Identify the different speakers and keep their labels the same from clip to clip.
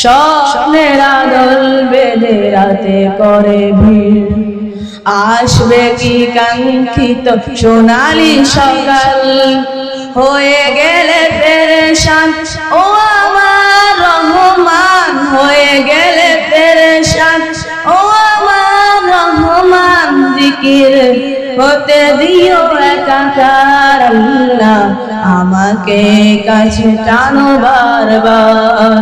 Speaker 1: স্বপ্নের আদল বেঁধে রাতে করে ভিড়। আসবে কি কাঙ্ক্ষিত সোনালি সকাল, হয়ে গেলে পেরেশান ও আমার রহমান, হয়ে গেলে পেরেশান ও আমার রহমান। জিকির হতে দিও একাকার আল্লাহ, আমাকে কাছে টানো বারবার।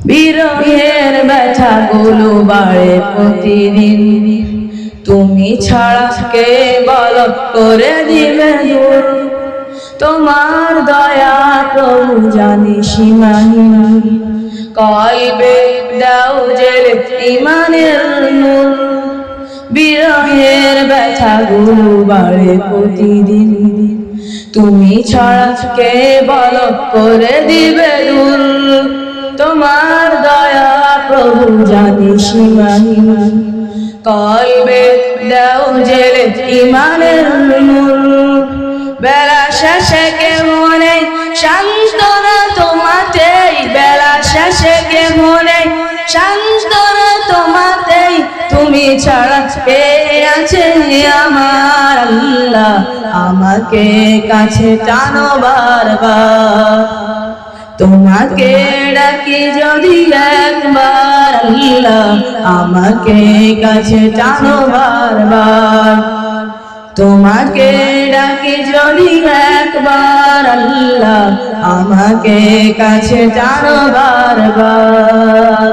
Speaker 1: বিরহের ব্যথাগুলো বাড়ে প্রতিদিন, তুমি ছাড়া কে বল করে দিবে দূর। তোমার দয়া প্রভু জানি সীমাহীন, কলবে দাও জেলে ঈমানের নূর। বিরহের ব্যথাগুলো বাড়ে প্রতিদিন, তুমি ছাড়া কে বল করে দিবে দূর। তোমার দয়া প্রভু জানি সীমাহীন, কলবে দাও জেলে ঈমানের নূর। বেলা শেষে কেমনে সান্ত্বনা তোমাতেই, বেলা শেষে কেমনে সান্ত্বনা তোমাতেই। তুমি ছাড়া কে আছে আমার আল্লাহ, আমাকে কাছে টানো বারবার। তোমাকে ডাকি যদি একবার আল্লাহ, আমাকে কাছে টানো বারবার। তোমাকে ডাকি যদি একবার আল্লাহ, আমাকে কাছে টানো বারবার।